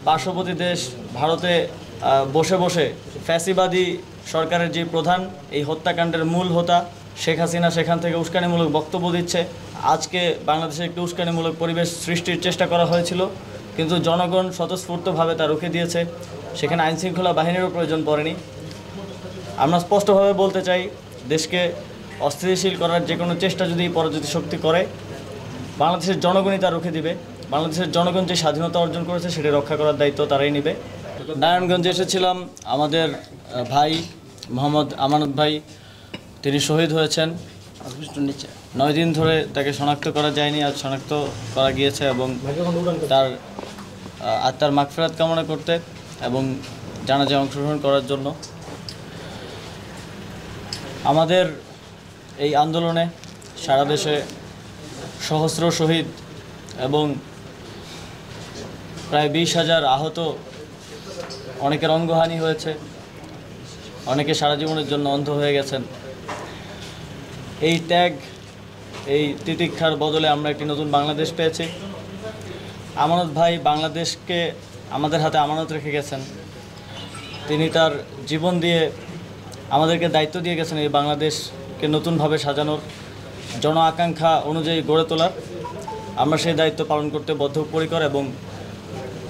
পার্শ্ববর্তী দেশ ভারতে বসে বসে ফ্যাসিবাদী সরকারের যে প্রধান এই হত্যাকাণ্ডের মূল হোতা শেখ হাসিনা সেখান থেকে উস্কানিমূলক বক্তব্য দিচ্ছে। আজকে বাংলাদেশে একটি উস্কানিমূলক পরিবেশ সৃষ্টির চেষ্টা করা হয়েছিল, কিন্তু জনগণ স্বতঃস্ফূর্তভাবে তা রুখে দিয়েছে। সেখানে আইনশৃঙ্খলা বাহিনীরও প্রয়োজন পড়েনি। আমরা স্পষ্টভাবে বলতে চাই, দেশকে অস্থিতিশীল করার যে কোনো চেষ্টা যদি পরাজিত শক্তি করে, বাংলাদেশের জনগণই তা রুখে দিবে। বাংলাদেশের জনগণ যে স্বাধীনতা অর্জন করেছে সেটি রক্ষা করার দায়িত্ব তারাই নেবে। নারায়ণগঞ্জে এসেছিলাম, আমাদের ভাই মোহাম্মদ আমানত ভাই তিনি শহীদ হয়েছেন। 9 দিন ধরে তাকে শনাক্ত করা যায়নি, আজ শনাক্ত করা গিয়েছে এবং তার আত্মার মাগফিরাত কামনা করতে এবং জানাজায় অংশগ্রহণ করার জন্য। আমাদের এই আন্দোলনে সারা দেশে সহস্র শহীদ এবং প্রায় 20,000 আহত, অনেকের অঙ্গহানি হয়েছে, অনেকে সারা জীবনের জন্য অন্ধ হয়ে গেছেন। এই ত্যাগ, এই তিতিক্ষার বদলে আমরা একটি নতুন বাংলাদেশ পেয়েছি। আমানত ভাই বাংলাদেশকে আমাদের হাতে আমানত রেখে গেছেন। তিনি তার জীবন দিয়ে আমাদেরকে দায়িত্ব দিয়ে গেছেন এই বাংলাদেশকে নতুনভাবে সাজানোর, জন আকাঙ্ক্ষা অনুযায়ী গড়ে তোলার। আমরা সেই দায়িত্ব পালন করতে বদ্ধপরিকর এবং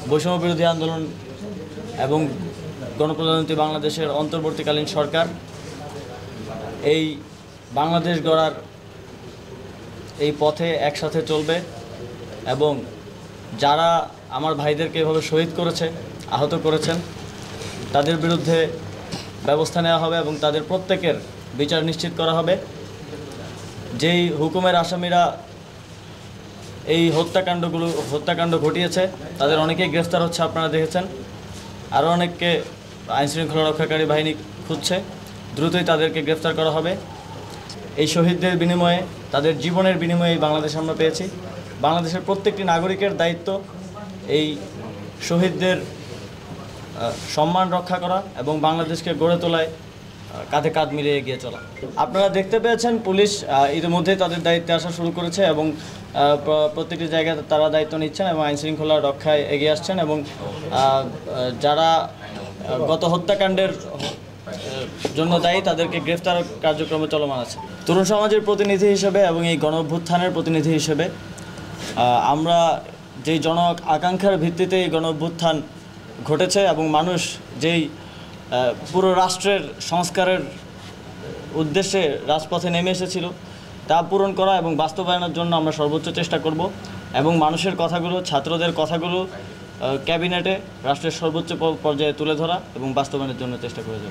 বৈষম্য বিরোধী আন্দোলন এবং গণপ্রজাতন্ত্রী বাংলাদেশের অন্তর্বর্তীকালীন সরকার এই বাংলাদেশ গড়ার এই পথে একসাথে চলবে এবং যারা আমার ভাইদেরকে এভাবে শহীদ করেছে, আহত করেছেন, তাদের বিরুদ্ধে ব্যবস্থা নেওয়া হবে এবং তাদের প্রত্যেকের বিচার নিশ্চিত করা হবে। যেই হুকুমের আসামিরা এই হত্যাকাণ্ড ঘটিয়েছে তাদের অনেকেই গ্রেফতার হচ্ছে, আপনারা দেখেছেন। আরও অনেককে আইনশৃঙ্খলা রক্ষাকারী বাহিনী খুঁজছে, দ্রুতই তাদেরকে গ্রেফতার করা হবে। এই শহীদদের বিনিময়ে, তাদের জীবনের বিনিময়ে এই বাংলাদেশ আমরা পেয়েছি। বাংলাদেশের প্রত্যেকটি নাগরিকের দায়িত্ব এই শহীদদের সম্মান রক্ষা করা এবং বাংলাদেশকে গড়ে তোলায় কাঁধে কাঁধ মিলিয়ে এগিয়ে চলা। আপনারা দেখতে পেয়েছেন পুলিশ ইতিমধ্যেই তাদের দায়িত্বে আসা শুরু করেছে এবং প্রত্যেকটি জায়গায় তারা দায়িত্ব নিচ্ছেন এবং আইনশৃঙ্খলা রক্ষায় এগিয়ে আসছেন এবং যারা গত হত্যাকাণ্ডের জন্য দায়ী তাদেরকে গ্রেফতার কার্যক্রমে চলমান আছে। তরুণ সমাজের প্রতিনিধি হিসেবে এবং এই গণ অভ্যুত্থানের প্রতিনিধি হিসেবে আমরা যেই জন আকাঙ্ক্ষার ভিত্তিতে এই গণ অভ্যুত্থান ঘটেছে এবং মানুষ যেই পুরো রাষ্ট্রের সংস্কারের উদ্দেশ্যে রাজপথে নেমে এসেছিল তা পূরণ করা এবং বাস্তবায়নের জন্য আমরা সর্বোচ্চ চেষ্টা করব এবং মানুষের কথাগুলো, ছাত্রদের কথাগুলো ক্যাবিনেটে রাষ্ট্রের সর্বোচ্চ পর্যায়ে তুলে ধরা এবং বাস্তবায়নের জন্য চেষ্টা করে যাব।